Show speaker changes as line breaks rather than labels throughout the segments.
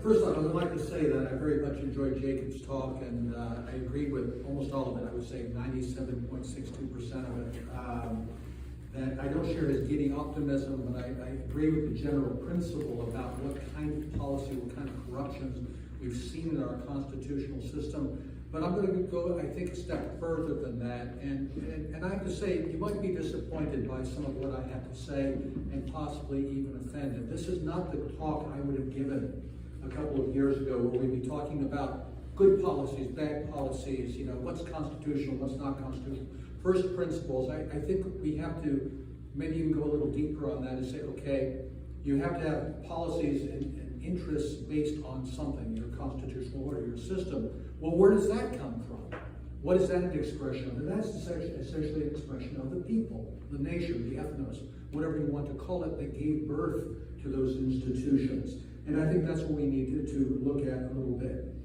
First off, I would like to say that I very much enjoyed Jacob's talk, and I agreed with almost all of it. I would say 97.62% of it. That I don't share his giddy optimism, but I agree with the general principle about what kind of policy, what kind of corruptions we've seen in our constitutional system. But I'm going to go, I think, a step further than that. And I have to say, you might be disappointed by some of what I have to say and possibly even offended. This is not the talk I would have given a couple of years ago, where we'd be talking about good policies, bad policies, what's constitutional, what's not constitutional, first principles. I think we have to maybe even go a little deeper on that and say, okay, you have to have policies and interests based on something, your constitutional order, your system. Well, where does that come from? What is that an expression of? And that's essentially an expression of the people, the nation, the ethnos, whatever you want to call it, that gave birth to those institutions. And I think that's what we need to look at a little bit.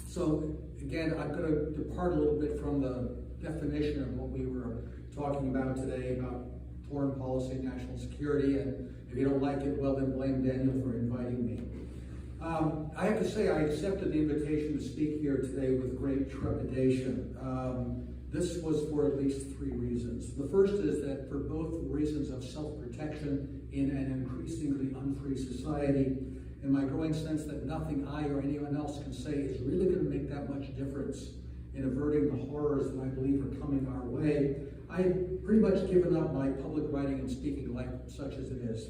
So again, I'm going to depart a little bit from the definition of what we were talking about today, about foreign policy and national security. And if you don't like it, well, then blame Daniel for inviting me. I have to say, I accepted the invitation to speak here today with great trepidation. This was for at least three reasons. The first is that for both reasons of self-protection in an increasingly unfree society, and my growing sense that nothing I or anyone else can say is really going to make that much difference in averting the horrors that I believe are coming our way, I've pretty much given up my public writing and speaking life such as it is,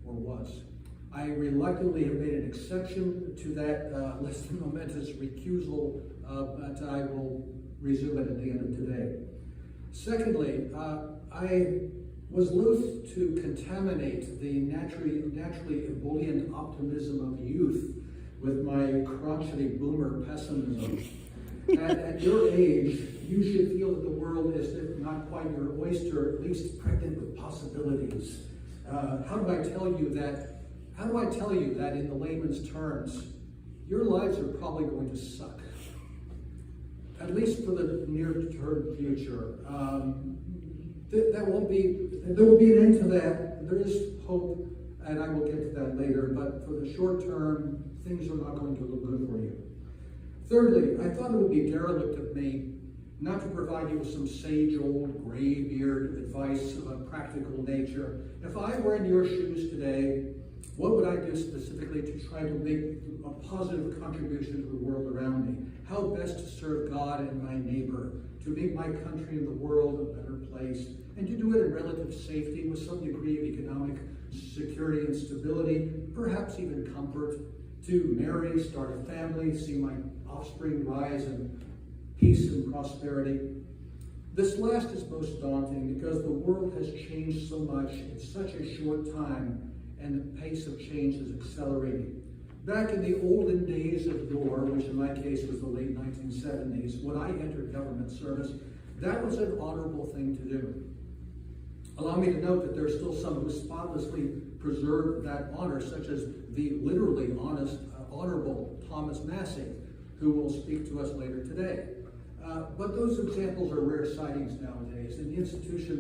or was. I reluctantly have made an exception to that less than momentous recusal, but I will resume it at the end of today. Secondly, I was loath to contaminate the naturally ebullient optimism of youth with my crotchety boomer pessimism. At your age, you should feel that the world is, if not quite your oyster, at least pregnant with possibilities. How do I tell you that in the layman's terms? Your lives are probably going to suck, at least for the near-term future. There will be an end to that. There is hope, and I will get to that later, but for the short term, things are not going to look good for you. Thirdly, I thought it would be derelict of me not to provide you with some sage old gray-beard advice of a practical nature. If I were in your shoes today, what would I do specifically to try to make a positive contribution to the world around me? How best to serve God and my neighbor, to make my country and the world a better place, and to do it in relative safety with some degree of economic security and stability, perhaps even comfort, to marry, start a family, see my offspring rise in peace and prosperity. This last is most daunting because the world has changed so much in such a short time, and the pace of change is accelerating. Back in the olden days of yore, which in my case was the late 1970s, when I entered government service, that was an honorable thing to do. Allow me to note that there are still some who spotlessly preserve that honor, such as the literally honorable Thomas Massey, who will speak to us later today. But those examples are rare sightings nowadays. In the institution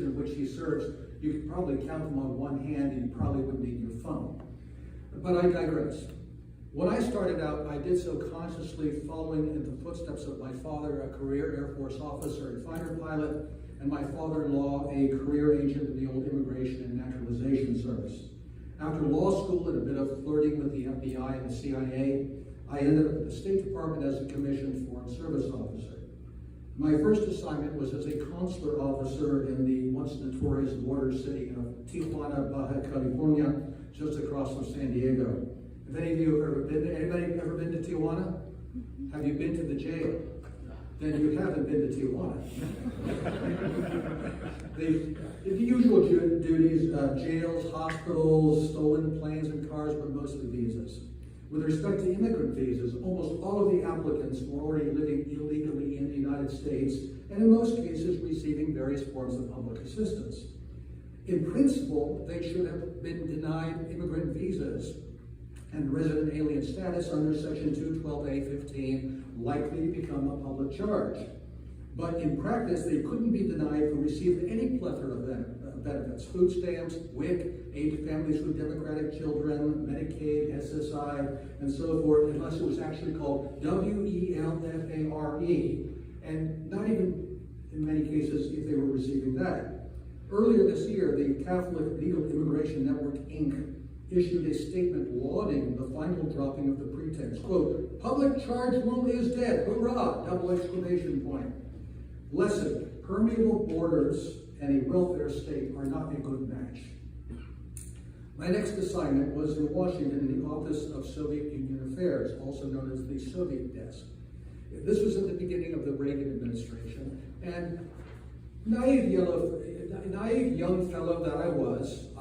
in which he serves, you could probably count them on one hand, and you probably wouldn't need your phone. But I digress. When I started out, I did so consciously following in the footsteps of my father, a career Air Force officer and fighter pilot, and my father-in-law, a career agent in the old Immigration and Naturalization Service. After law school and a bit of flirting with the FBI and the CIA, I ended up at the State Department as a commissioned Foreign Service officer. My first assignment was as a consular officer in the once notorious border city of Tijuana, Baja California, just across from San Diego. If any of you have ever been there, anybody ever been to Tijuana? Have you been to the jail? Then you haven't been to Tijuana. the usual duties, jails, hospitals, stolen planes and cars, but mostly visas. With respect to immigrant visas, almost all of the applicants were already living illegally in the United States, and in most cases receiving various forms of public assistance. In principle, they should have been denied immigrant visas and resident alien status under Section 212A15, likely to become a public charge. But in practice, they couldn't be denied for receiving any plethora of benefits: food stamps, WIC, aid to families with Democratic children, Medicaid, SSI, and so forth, unless it was actually called WELFARE, and not even in many cases if they were receiving that. Earlier this year, the Catholic Legal Immigration Network, Inc., issued a statement lauding the final dropping of the pretense. Quote, "Public charge rule is dead, hurrah!" Double exclamation point. Lesson: permeable borders and a welfare state are not a good match. My next assignment was in Washington in the Office of Soviet Union Affairs, also known as the Soviet Desk. This was at the beginning of the Reagan administration, and naive young fellow that I was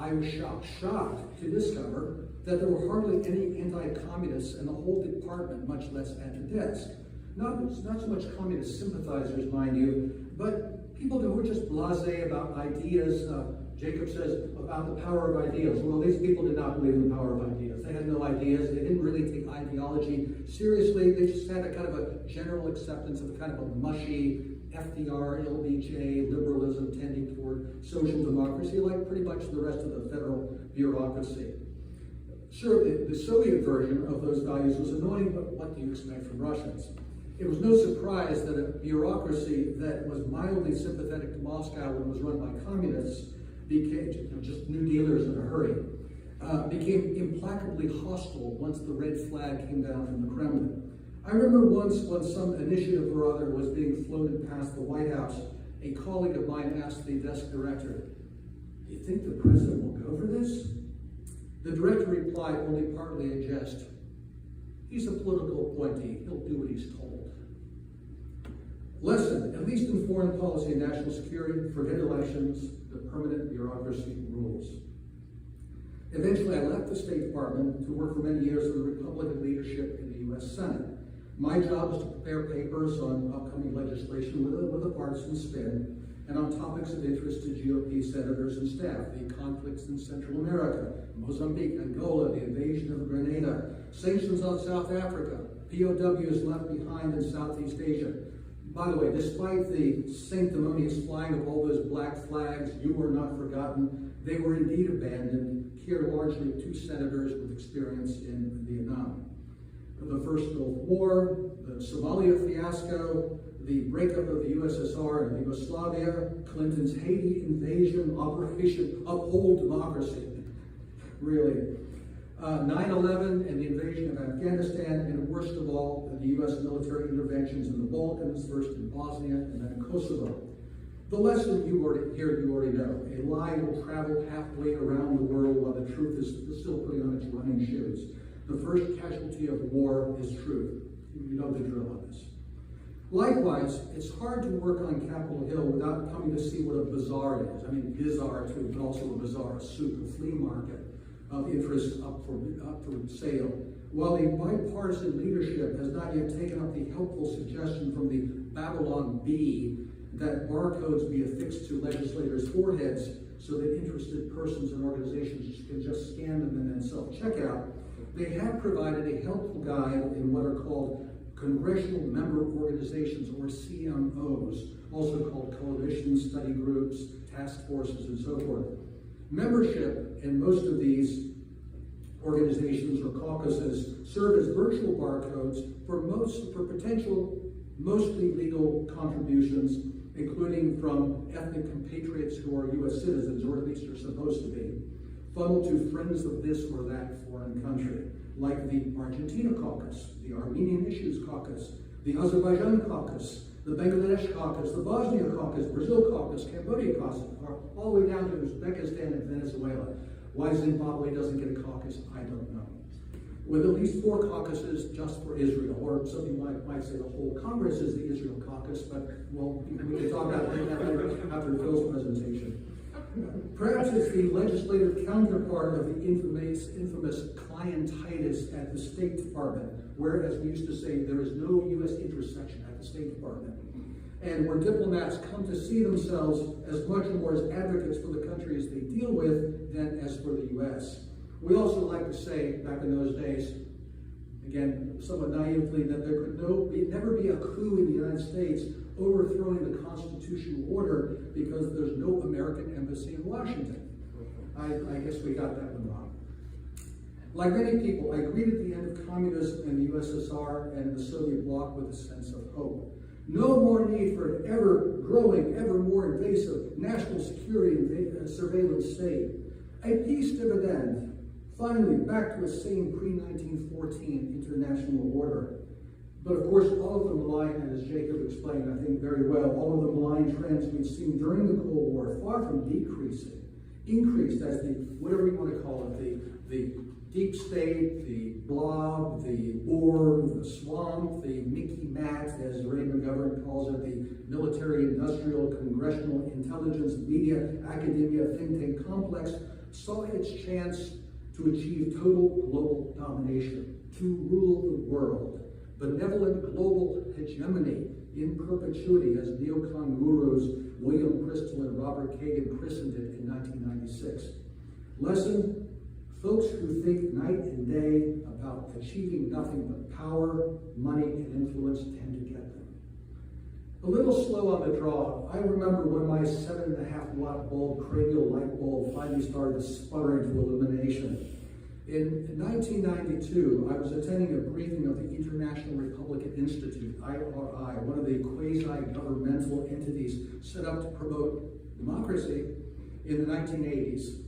shocked to discover that there were hardly any anti-communists in the whole department, much less at the desk. Not so much communist sympathizers, mind you, but people who were just blasé about ideas. Jacob says about the power of ideas. Well, these people did not believe in the power of ideas. They had no ideas. They didn't really take ideology seriously. They just had a kind of a general acceptance of kind of a mushy FDR, LBJ, liberalism tending toward social democracy, like pretty much the rest of the federal bureaucracy. Sure, the Soviet version of those values was annoying, but what do you expect from Russians? It was no surprise that a bureaucracy that was mildly sympathetic to Moscow when it was run by communists became just New Dealers in a hurry, became implacably hostile once the red flag came down from the Kremlin. I remember once when some initiative or other was being floated past the White House, a colleague of mine asked the desk director, "Do you think the president will go for this?" The director replied, only partly in jest, "He's a political appointee. He'll do what he's told." Lesson: at least in foreign policy and national security, forget elections, the permanent bureaucracy rules. Eventually, I left the State Department to work for many years for the Republican leadership in the U.S. Senate. My job was to prepare papers on upcoming legislation with a partisan spin, and on topics of interest to GOP senators and staff: the conflicts in Central America, Mozambique, Angola, the invasion of Grenada, sanctions on South Africa, POWs left behind in Southeast Asia. By the way, despite the sanctimonious flying of all those black flags, you were not forgotten. They were indeed abandoned, care largely of two senators with experience in Vietnam. The First Gulf War, the Somalia fiasco, the breakup of the USSR and Yugoslavia, Clinton's Haiti invasion, Operation Uphold Democracy, really. 9/11 and the invasion of Afghanistan, and worst of all, the U.S. military interventions in the Balkans, first in Bosnia and then in Kosovo. The lesson you already know. A lie will travel halfway around the world while the truth is still putting on its running shoes. The first casualty of war is truth. You know the drill on this. Likewise, it's hard to work on Capitol Hill without coming to see what a bazaar is. I mean, bizarre too, but also a bazaar, a soup, a flea market of interest up for sale. While the bipartisan leadership has not yet taken up the helpful suggestion from the Babylon Bee that barcodes be affixed to legislators' foreheads so that interested persons and organizations can just scan them and then self-checkout, they have provided a helpful guide in what are called Congressional Member Organizations, or CMOs, also called coalitions, study groups, task forces, and so forth. Membership in most of these organizations or caucuses serve as virtual barcodes for potential, mostly legal contributions, including from ethnic compatriots who are U.S. citizens, or at least are supposed to be, funneled to friends of this or that foreign country, like the Argentina caucus, the Armenian Issues caucus, the Azerbaijan caucus, the Bangladesh caucus, the Bosnia caucus, Brazil caucus, Cambodia caucus, all the way down to Uzbekistan and Venezuela. Why Zimbabwe doesn't get a caucus, I don't know. With at least 4 caucuses just for Israel, or some people might say the whole Congress is the Israel caucus, but well, we can talk about that after Phil's presentation. Perhaps it's the legislative counterpart of the infamous clientitis at the State Department, where, as we used to say, there is no U.S. intersection at the State Department, and where diplomats come to see themselves as much more as advocates for the countries they deal with than as for the U.S. We also like to say, back in those days, again, somewhat naively, that there could never be a coup in the United States overthrowing the constitutional order because there's no American embassy in Washington. I guess we got that one wrong. Like many people, I greeted the end of communism in the USSR and the Soviet bloc with a sense of hope. No more need for an ever-growing, ever more invasive national security and surveillance state. A peace dividend, finally back to a sane pre-1914 international order. But of course, all of the malign, as Jacob explained, I think very well, all of the malign trends we've seen during the Cold War, far from decreasing, increased as the, whatever you want to call it, the deep state, the blob, the Borg, the swamp, the Mickey Mat, as Ray McGovern calls it, the military, industrial, congressional, intelligence, media, academia, think tank complex, saw its chance to achieve total global domination, to rule the world. Benevolent global hegemony in perpetuity, as neocon gurus William Crystal and Robert Kagan christened it in 1996. Lesson: folks who think night and day about achieving nothing but power, money, and influence tend to get them. A little slow on the draw, I remember when my 7.5 watt bulb cranial light bulb finally started sputtering to illumination. In 1992, I was attending a briefing of the International Republican Institute, IRI, one of the quasi-governmental entities set up to promote democracy in the 1980s.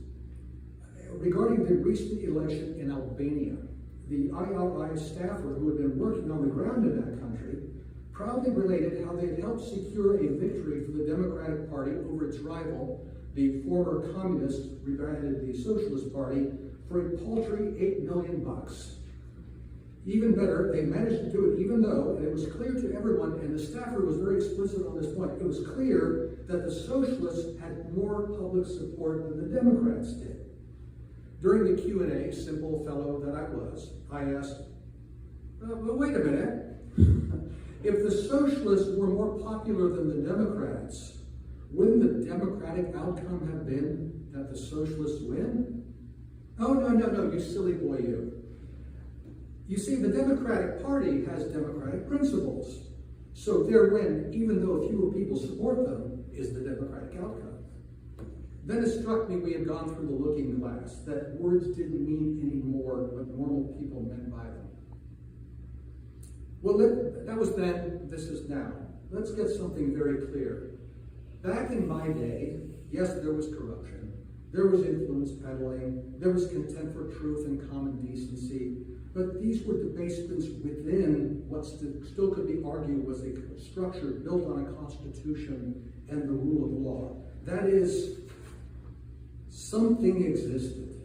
Regarding the recent election in Albania, the IRI staffer who had been working on the ground in that country proudly related how they had helped secure a victory for the Democratic Party over its rival, the former communist, rebranded the Socialist Party, for a paltry $8 million. Even better, they managed to do it even though, and it was clear to everyone, and the staffer was very explicit on this point, it was clear that the Socialists had more public support than the Democrats did. During the Q&A, simple fellow that I was, I asked, well, wait a minute. If the Socialists were more popular than the Democrats, wouldn't the Democratic outcome have been that the Socialists win? Oh, no, you silly boy, you. You see, the Democratic Party has democratic principles. So their win, even though fewer people support them, is the democratic outcome. Then it struck me we had gone through the looking glass, that words didn't mean any more what normal people meant by them. Well, that was then, this is now. Let's get something very clear. Back in my day, yes, there was corruption. There was influence peddling, there was contempt for truth and common decency, but these were debasements within what still could be argued was a structure built on a constitution and the rule of law. That is, something existed,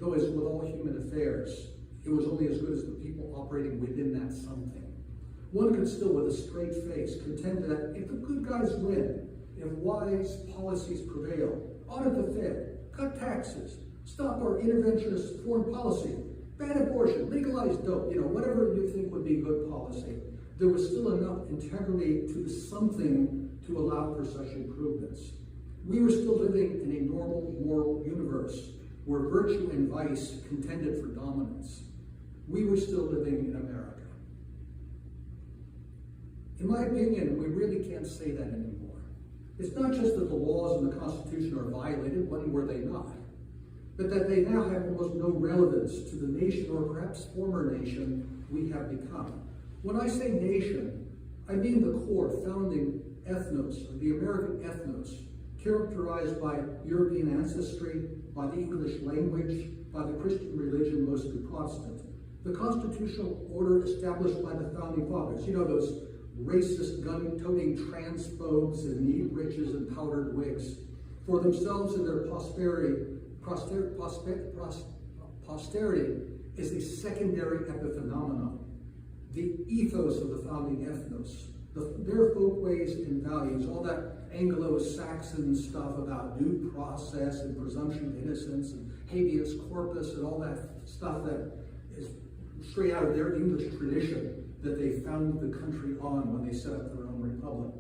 though as with all human affairs, it was only as good as the people operating within that something. One could still, with a straight face, contend that if the good guys win, if wise policies prevail, audit the Fed, cut taxes, stop our interventionist foreign policy, ban abortion, legalize dope, whatever you think would be good policy, there was still enough integrity to the something to allow for such improvements. We were still living in a normal moral universe where virtue and vice contended for dominance. We were still living in America. In my opinion, we really can't say that anymore. It's not just that the laws and the Constitution are violated, when were they not, but that they now have almost no relevance to the nation or perhaps former nation we have become. When I say nation, I mean the core founding ethnos, the American ethnos, characterized by European ancestry, by the English language, by the Christian religion, mostly Protestant. The constitutional order established by the founding fathers, those racist, gun-toting transphobes in neat breeches and powdered wigs, for themselves and their posterity is a secondary epiphenomenon. The ethos of the founding ethnos, their folkways and values, all that Anglo-Saxon stuff about due process and presumption of innocence and habeas corpus and all that stuff that is straight out of their English tradition that they founded the country on when they set up their own republic.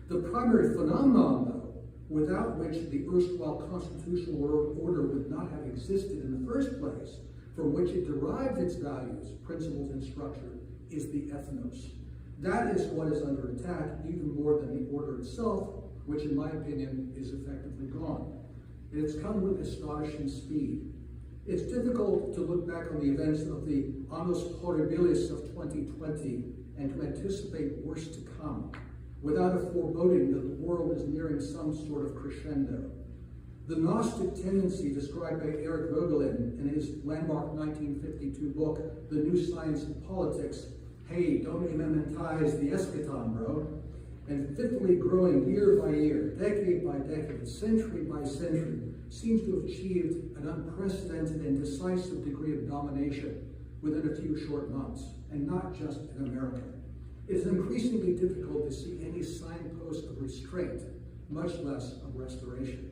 The primary phenomenon, though, without which the erstwhile constitutional order would not have existed in the first place, from which it derived its values, principles, and structure, is the ethnos. That is what is under attack, even more than the order itself, which in my opinion is effectively gone. And it's come with astonishing speed. It's difficult to look back on the events of the annus horribilis of 2020 and to anticipate worse to come, without a foreboding that the world is nearing some sort of crescendo. The Gnostic Tendency, described by Eric Vigilant in his landmark 1952 book, The New Science of Politics, hey, don't immanentize the eschaton, bro, and fitfully growing year by year, decade by decade, century by century, seems to have achieved an unprecedented and decisive degree of domination within a few short months, and not just in America. It is increasingly difficult to see any signpost of restraint, much less of restoration.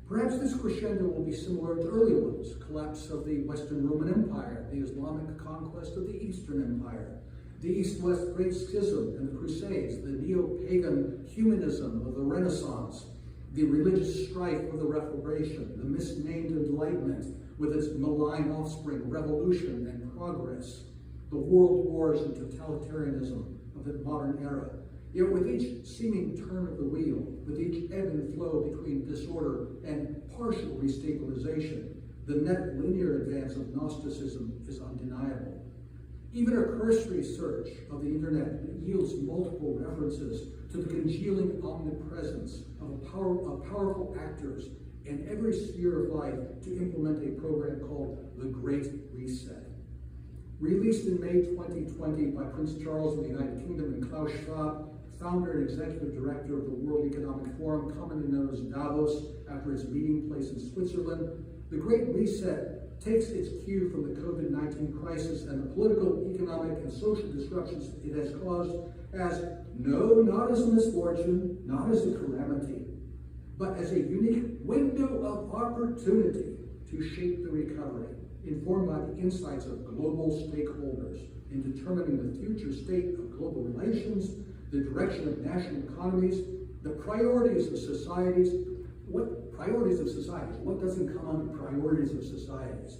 Perhaps this crescendo will be similar to earlier ones: collapse of the Western Roman Empire, the Islamic conquest of the Eastern Empire, the East-West Great Schism and the Crusades, the neo-pagan humanism of the Renaissance, the religious strife of the Reformation, the misnamed Enlightenment with its malign offspring, revolution and progress, the world wars and totalitarianism of the modern era. Yet with each seeming turn of the wheel, with each ebb and flow between disorder and partial restabilization, the net linear advance of Gnosticism is undeniable. Even a cursory search of the internet yields multiple references to the congealing omnipresence of powerful actors in every sphere of life to implement a program called the Great Reset. Released in May 2020 by Prince Charles of the United Kingdom and Klaus Schwab, founder and executive director of the World Economic Forum, commonly known as Davos, after its meeting place in Switzerland, the Great Reset takes its cue from the COVID-19 crisis and the political, economic, and social disruptions it has caused as, no, not as a misfortune, not as a calamity, but as a unique window of opportunity to shape the recovery, informed by the insights of global stakeholders in determining the future state of global relations, the direction of national economies, the priorities of societies. What priorities of societies? What doesn't come under priorities of societies?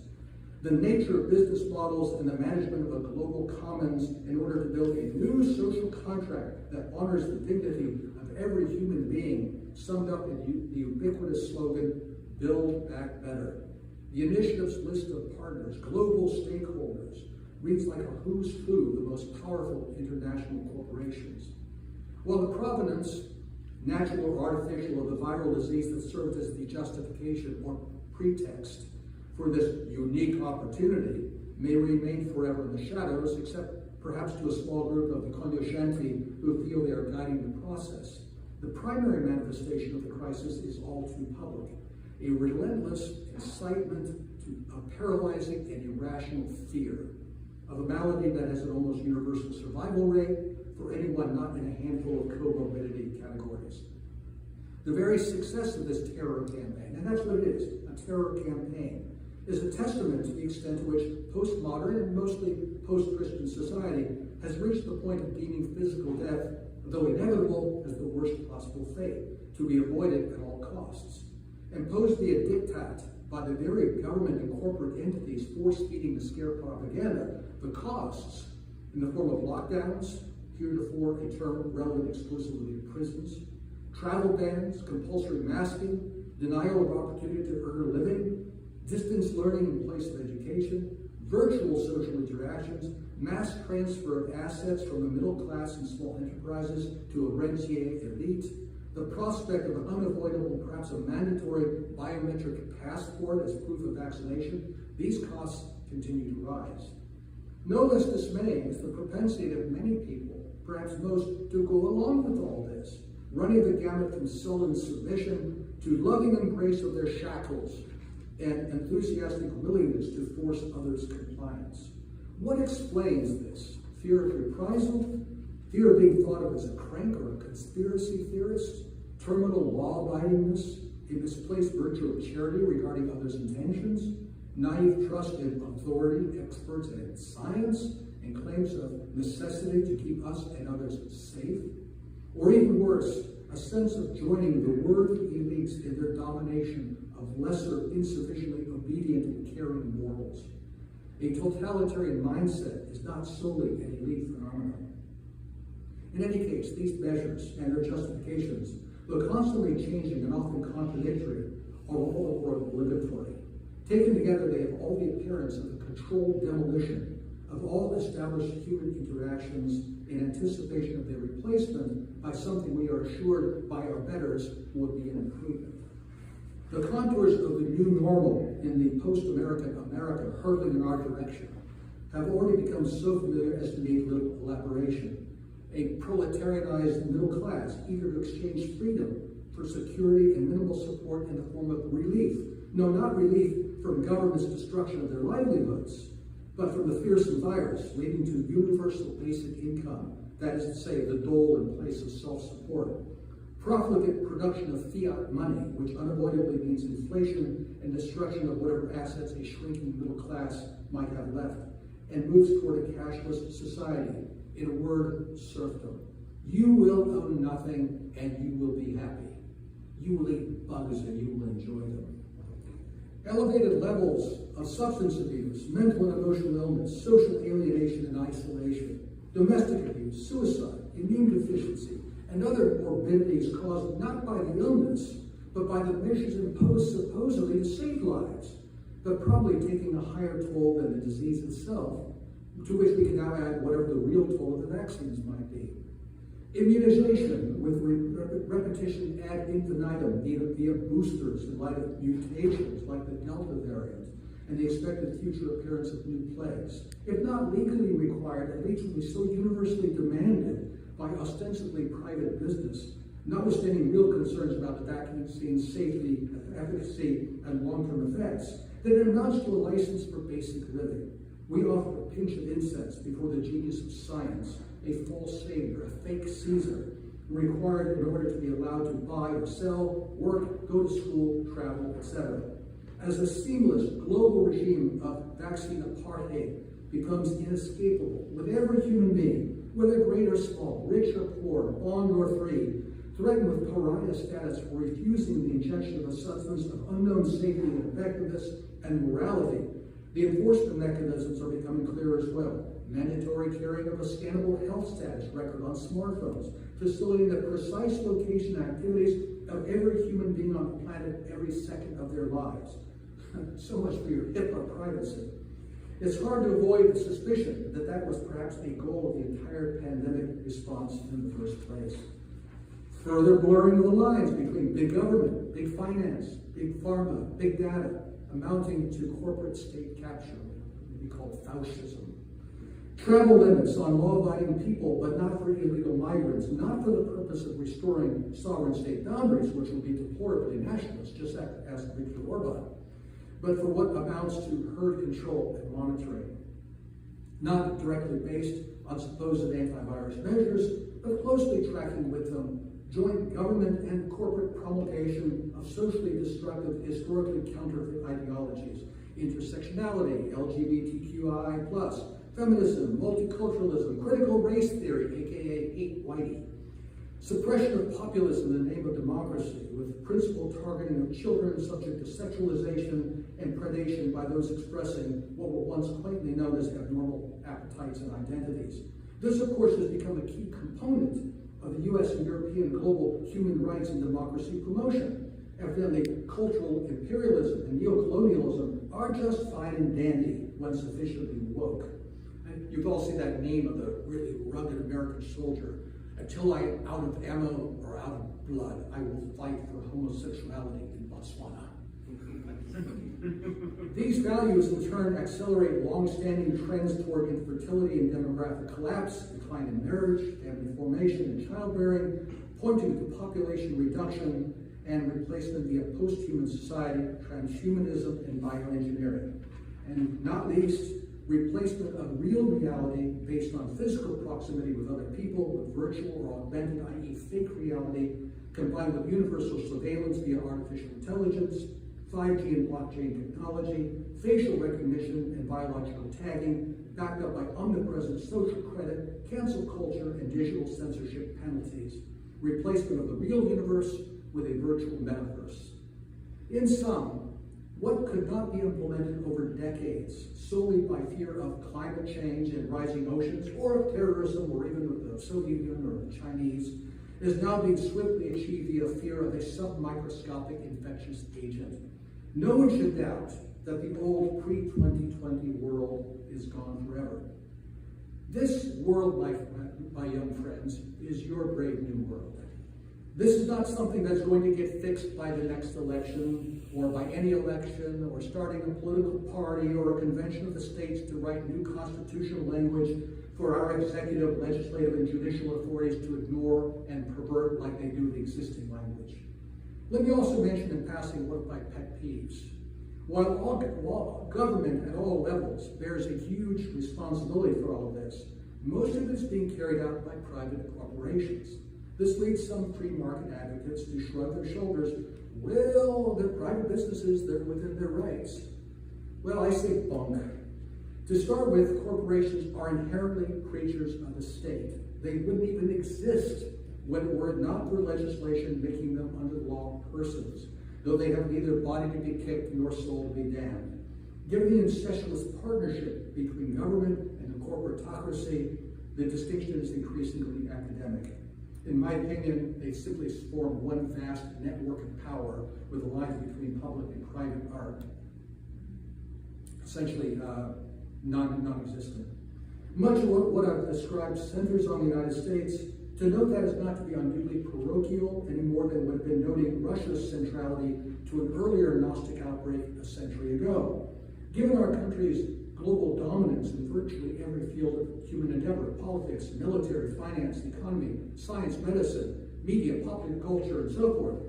The nature of business models and the management of a global commons in order to build a new social contract that honors the dignity of every human being, summed up in the ubiquitous slogan, Build Back Better. The initiative's list of partners, global stakeholders, reads like a who's who, the most powerful international corporations. While the provenance, natural or artificial, of the viral disease that served as the justification or pretext for this unique opportunity may remain forever in the shadows, except perhaps to a small group of the cognoscenti who feel they are guiding the process. The primary manifestation of the crisis is all too public: a relentless incitement to a paralyzing and irrational fear of a malady that has an almost universal survival rate for anyone not in a handful of comorbidity categories. The very success of this terror campaign, and that's what it is, a terror campaign, is a testament to the extent to which postmodern and mostly post-Christian society has reached the point of deeming physical death, though inevitable, as the worst possible fate, to be avoided at all costs. Imposed via diktat by the very government and corporate entities force-feeding the scare propaganda, the costs, in the form of lockdowns, heretofore a term relevant exclusively to prisons, travel bans, compulsory masking, denial of opportunity to earn a living, distance learning in place of education, virtual social interactions, mass transfer of assets from the middle class and small enterprises to a rentier elite, the prospect of an unavoidable, perhaps a mandatory biometric passport as proof of vaccination, these costs continue to rise. No less dismaying is the propensity of many people, perhaps most, to go along with all this, running the gamut from sullen submission to loving embrace of their shackles and enthusiastic willingness to force others' compliance. What explains this? Fear of reprisal? Fear of being thought of as a crank or a conspiracy theorist? Terminal law-abidingness? A misplaced virtue of charity regarding others' intentions? Naive trust in authority, experts, and science? And claims of necessity to keep us and others safe? Or even worse, a sense of joining the worthy elites in their domination of lesser, insufficiently obedient and caring mortals. A totalitarian mindset is not solely an elite phenomenon. In any case, these measures and their justifications, though constantly changing and often contradictory, are all obligatory. Taken together, they have all the appearance of a controlled demolition of all established human interactions in anticipation of their replacement by something we are assured by our betters would be an improvement. The contours of the new normal in the post-American America hurtling in our direction have already become so familiar as to need little elaboration. A proletarianized middle class eager to exchange freedom for security and minimal support in the form of relief. No, not relief from government's destruction of their livelihoods, but from the fearsome virus leading to universal basic income, that is to say, the dole in place of self-support. Profligate production of fiat money, which unavoidably means inflation and destruction of whatever assets a shrinking middle class might have left, and moves toward a cashless society. In a word, serfdom. You will own nothing and you will be happy. You will eat bugs and you will enjoy them. Elevated levels of substance abuse, mental and emotional illness, social alienation and isolation, domestic abuse, suicide, immune deficiency, and other morbidities caused not by the illness, but by the measures imposed supposedly to save lives, but probably taking a higher toll than the disease itself, to which we can now add whatever the real toll of the vaccines might be. Immunization with repetition ad infinitum via boosters in light of mutations like the Delta variant and the expected future appearance of new plagues. If not legally required, at least will be so universally demanded by ostensibly private business, notwithstanding real concerns about the vaccine's safety, efficacy, and long-term effects, that it amounts to a license for basic living. We offer a pinch of incense before the genius of science, a false savior, a fake Caesar, required in order to be allowed to buy or sell, work, go to school, travel, etc. As a seamless global regime of vaccine apartheid becomes inescapable, with every human being, whether great or small, rich or poor, bond or free, threatened with pariah status for refusing the injection of a substance of unknown safety and effectiveness and morality, the enforcement mechanisms are becoming clear as well. Mandatory carrying of a scannable health status record on smartphones, facilitating the precise location and activities of every human being on the planet every second of their lives. So much for your HIPAA privacy. It's hard to avoid the suspicion that that was perhaps a goal of the entire pandemic response in the first place. Further blurring of the lines between big government, big finance, big pharma, big data, amounting to corporate state capture, what we call Faustism. Travel limits on law-abiding people, but not for illegal migrants, not for the purpose of restoring sovereign state boundaries, which would be deplorably nationalist, just as Viktor Orban, but for what amounts to herd control and monitoring. Not directly based on supposed antivirus measures, but closely tracking with them joint government and corporate promulgation of socially destructive, historically counterfeit ideologies, intersectionality, LGBTQI+, feminism, multiculturalism, critical race theory, aka hate whitey, suppression of populism in the name of democracy, with principal targeting of children subject to sexualization and predation by those expressing what were once quaintly known as abnormal appetites and identities. This, of course, has become a key component of the U.S. and European global human rights and democracy promotion. Evidently, cultural imperialism and neocolonialism are just fine and dandy when sufficiently woke. And you've all seen that meme of the really rugged American soldier. Until I am out of ammo or out of blood, I will fight for homosexuality in Botswana. These values, in turn, accelerate long-standing trends toward infertility and demographic collapse, decline in marriage, family formation, and childbearing, pointing to population reduction and replacement via post-human society, transhumanism, and bioengineering. And not least, replacement of real reality based on physical proximity with other people with virtual or augmented, i.e. fake reality, combined with universal surveillance via artificial intelligence, 5G and blockchain technology, facial recognition and biological tagging, backed up by omnipresent social credit, cancel culture, and digital censorship penalties. Replacement of the real universe with a virtual metaverse. In sum, what could not be implemented over decades, solely by fear of climate change and rising oceans, or of terrorism, or even of the Soviet Union or the Chinese, is now being swiftly achieved via fear of a submicroscopic infectious agent. No one should doubt that the old pre-2020 world is gone forever. This world, my young friends, is your brave new world. This is not something that's going to get fixed by the next election, or by any election, or starting a political party or a convention of the states to write new constitutional language for our executive, legislative, and judicial authorities to ignore and pervert like they do the existing language. Let me also mention in passing one of my pet peeves. While government at all levels bears a huge responsibility for all of this, most of it is being carried out by private corporations. This leads some free market advocates to shrug their shoulders. Well, they're private businesses, they're within their rights. Well, I say bunk. To start with, corporations are inherently creatures of the state. They wouldn't even exist were it not for legislation making them under law persons, though they have neither body to be kicked nor soul to be damned. Given the incestuous partnership between government and the corporatocracy, the distinction is increasingly academic. In my opinion, they simply form one vast network of power where the lines between public and private are essentially non-existent. Much of what I've described centers on the United States. To note that is not to be unduly parochial any more than would have been noting Russia's centrality to an earlier Gnostic outbreak a century ago. Given our country's global dominance in virtually every field of human endeavor, politics, military, finance, economy, science, medicine, media, popular culture, and so forth,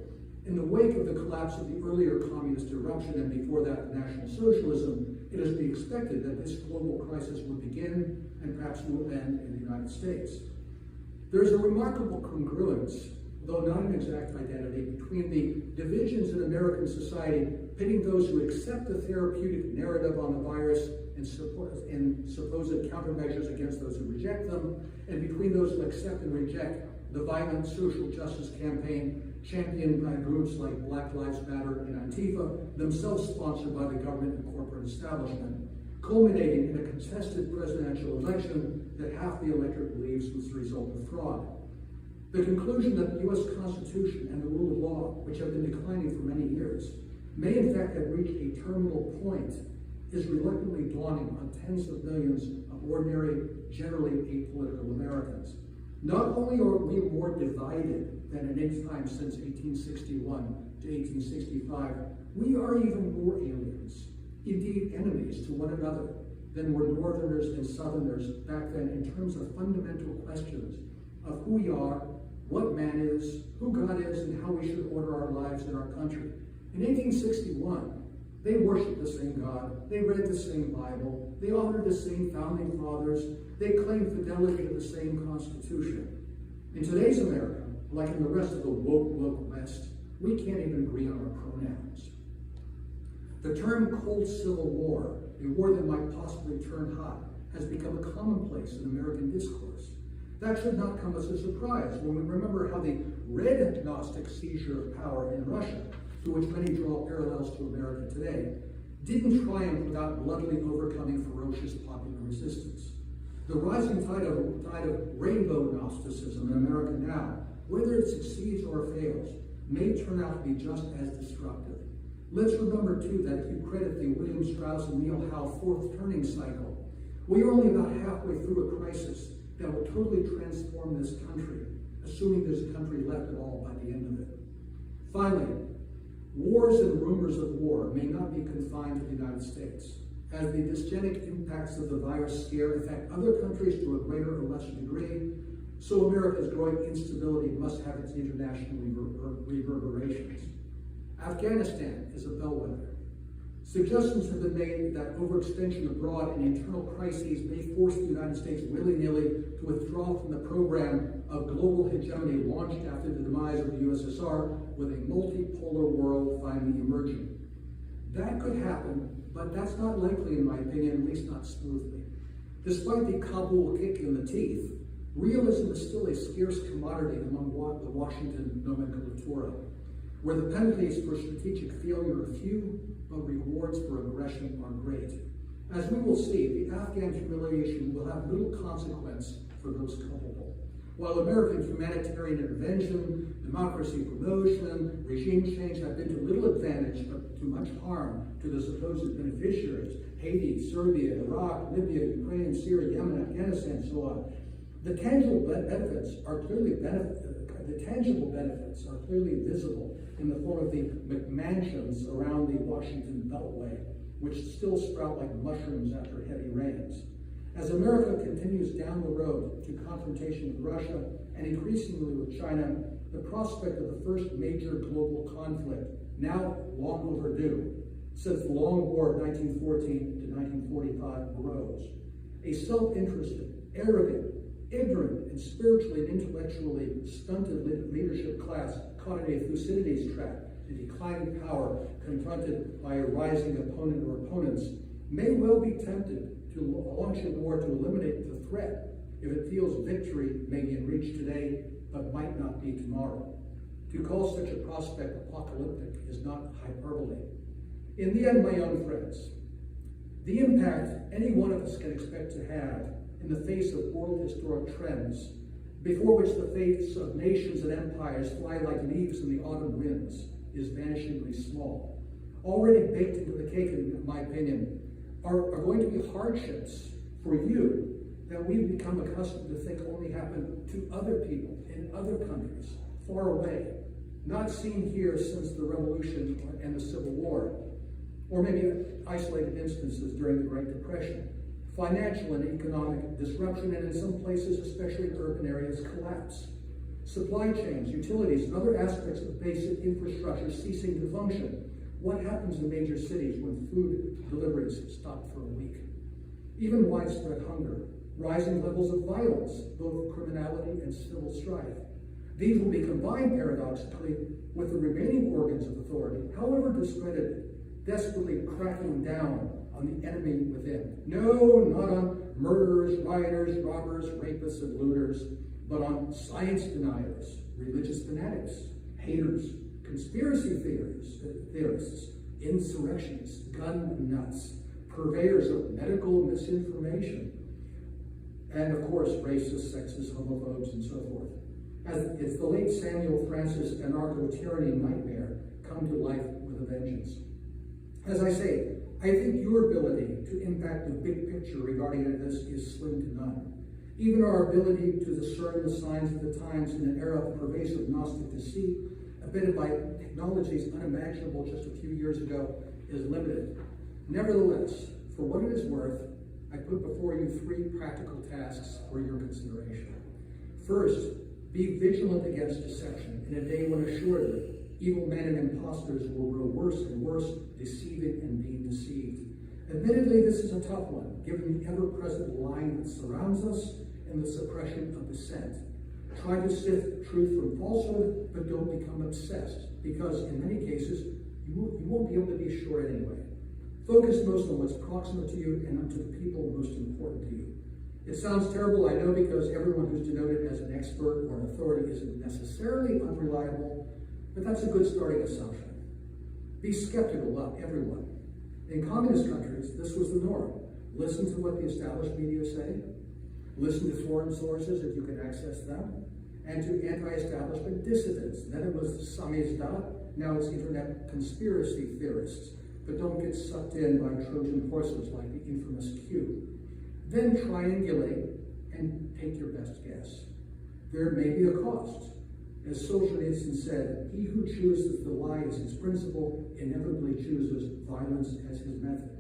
in the wake of the collapse of the earlier communist eruption and before that National Socialism, it is to be expected that this global crisis would begin and perhaps will end in the United States. There is a remarkable congruence, though not an exact identity, between the divisions in American society pitting those who accept the therapeutic narrative on the virus and supposed countermeasures against those who reject them, and between those who accept and reject the violent social justice campaign championed by groups like Black Lives Matter and Antifa, themselves sponsored by the government and corporate establishment, culminating in a contested presidential election that half the electorate believes was the result of fraud. The conclusion that the U.S. Constitution and the rule of law, which have been declining for many years, may in fact have reached a terminal point is reluctantly dawning on tens of millions of ordinary, generally apolitical Americans. Not only are we more divided than at any time since 1861 to 1865, we are even more aliens, indeed enemies to one another, than were Northerners and Southerners back then in terms of fundamental questions of who we are, what man is, who God is, and how we should order our lives in our country. In 1861, they worshiped the same God, they read the same Bible, they honored the same founding fathers, they claimed fidelity to the same Constitution. In today's America, like in the rest of the woke West, we can't even agree on our pronouns. The term Cold Civil War, a war that might possibly turn hot, has become a commonplace in American discourse. That should not come as a surprise when we remember how the Red Gnostic seizure of power in Russia, to which many draw parallels to America today, didn't triumph without bloodily overcoming ferocious popular resistance. The rising tide of rainbow Gnosticism in America now, whether it succeeds or fails, may turn out to be just as destructive. Let's remember, too, that if you credit the William Strauss and Neil Howe fourth turning cycle, we are only about halfway through a crisis that will totally transform this country, assuming there's a country left at all by the end of it. Finally, wars and rumors of war may not be confined to the United States. As the dysgenic impacts of the virus scare affect other countries to a greater or lesser degree, so America's growing instability must have its international reverberations. Afghanistan is a bellwether. Suggestions have been made that overextension abroad and internal crises may force the United States willy-nilly to withdraw from the program of global hegemony launched after the demise of the USSR, with a multipolar world finally emerging. That could happen, but that's not likely in my opinion, at least not smoothly. Despite the Kabul kick in the teeth, realism is still a scarce commodity among the Washington nomenclatura, where the penalties for strategic failure are few, but rewards for aggression are great. As we will see, the Afghan humiliation will have little consequence for those culpable. While American humanitarian intervention, democracy promotion, regime change have been to little advantage but to much harm to the supposed beneficiaries, Haiti, Serbia, Iraq, Libya, Ukraine, Syria, Yemen, Afghanistan, and so on, the tangible benefits are clearly visible in the form of the McMansions around the Washington Beltway, which still sprout like mushrooms after heavy rains. As America continues down the road to confrontation with Russia and increasingly with China, the prospect of the first major global conflict, now long overdue, since the long war of 1914 to 1945 grows. A self-interested, arrogant, ignorant, and spiritually and intellectually stunted leadership class caught in a Thucydides trap, the declining power confronted by a rising opponent or opponents, may well be tempted to launch a war to eliminate the threat if it feels victory may be in reach today but might not be tomorrow. To call such a prospect apocalyptic is not hyperbole. In the end, my young friends, the impact any one of us can expect to have in the face of world historic trends, before which the fates of nations and empires fly like leaves in the autumn winds, is vanishingly small. Already baked into the cake, in my opinion, are going to be hardships for you that we've become accustomed to think only happen to other people in other countries, far away, not seen here since the Revolution and the Civil War, or maybe isolated instances during the Great Depression. Financial and economic disruption, and in some places, especially in urban areas, collapse. Supply chains, utilities, and other aspects of basic infrastructure ceasing to function. What happens in major cities when food deliveries stop for a week? Even widespread hunger, rising levels of violence, both criminality and civil strife. These will be combined, paradoxically, with the remaining organs of authority, however discredited, desperately cracking down on the enemy within. No, not on murderers, rioters, robbers, rapists, and looters, but on science deniers, religious fanatics, haters, conspiracy theorists, insurrectionists, gun nuts, purveyors of medical misinformation, and of course, racists, sexists, homophobes, and so forth. As the late Samuel Francis anarcho-tyranny nightmare come to life with a vengeance. As I say, I think your ability to impact the big picture regarding this is slim to none. Even our ability to discern the signs of the times in an era of pervasive Gnostic deceit, abetted by technologies unimaginable just a few years ago, is limited. Nevertheless, for what it is worth, I put before you 3 practical tasks for your consideration. First, be vigilant against deception in a day when assuredly evil men and impostors will grow worse and worse, deceiving and being deceived. Admittedly, this is a tough one, given the ever-present lying that surrounds us and the suppression of dissent. Try to sift truth from falsehood, but don't become obsessed, because in many cases, you won't be able to be sure anyway. Focus most on what's proximate to you and onto the people most important to you. It sounds terrible, I know, because everyone who's denoted as an expert or an authority isn't necessarily unreliable, but that's a good starting assumption. Be skeptical about everyone. In communist countries, this was the norm. Listen to what the established media say. Listen to foreign sources if you can access them. And to anti-establishment dissidents. Then it was samizdat, now it's internet conspiracy theorists. But don't get sucked in by Trojan horses like the infamous Q. Then triangulate and take your best guess. There may be a cost. As Solzhenitsyn said, he who chooses the lie as his principle inevitably chooses violence as his method.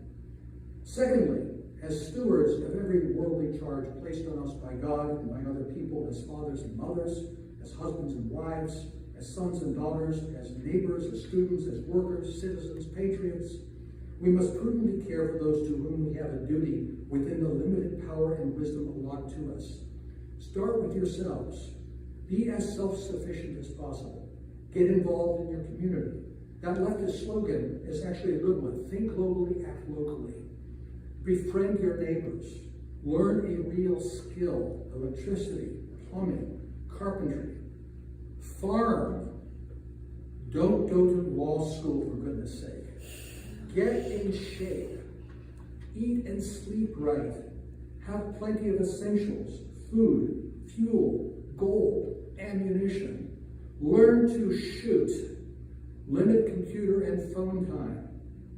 Secondly, as stewards of every worldly charge placed on us by God and by other people, as fathers and mothers, as husbands and wives, as sons and daughters, as neighbors, as students, as workers, citizens, patriots, we must prudently care for those to whom we have a duty within the limited power and wisdom allotted to us. Start with yourselves. Be as self-sufficient as possible. Get involved in your community. That leftist slogan is actually a good one. Think globally, act locally. Befriend your neighbors. Learn a real skill: electricity, plumbing, carpentry. Farm. Don't go to law school, for goodness sake. Get in shape.
eat and sleep right, have plenty of essentials, food, fuel, gold, ammunition, learn to shoot, limit computer and phone time,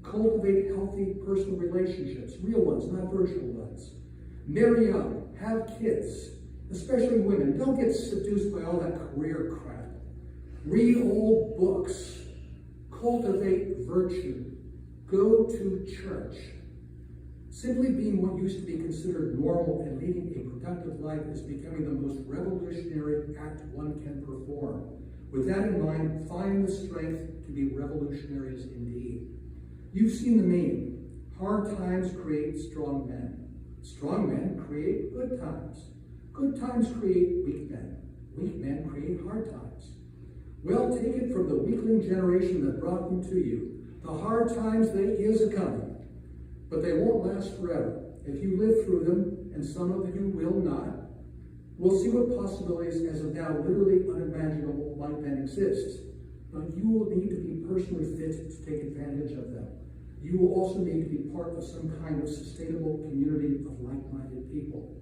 cultivate healthy personal relationships, real ones, not virtual ones, marry young, have kids, especially women. Don't get seduced by all that career crap. Read old books, cultivate virtue, go to church. Simply being what used to be considered normal and leading a productive life is becoming the most revolutionary act one can perform. With that in mind, find the strength to be revolutionaries indeed. You've seen the meme. Hard times create strong men. Strong men create good times. Good times create weak men. Weak men create hard times. Well, take it from the weakling generation that brought them to you. The hard times, they is a-coming. But they won't last forever. If you live through them, and some of you will not, we'll see what possibilities as of now literally unimaginable might then exist. But you will need to be personally fit to take advantage of them. You will also need to be part of some kind of sustainable community of like-minded people.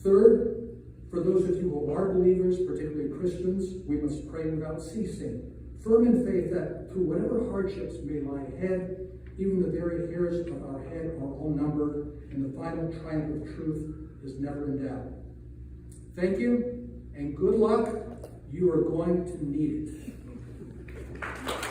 Third, for those of you who are believers, particularly Christians, we must pray without ceasing, firm in faith that through whatever hardships may lie ahead, even the very hairs of our head are all numbered, and the final triumph of truth is never in doubt. Thank you, and good luck. You are going to need it.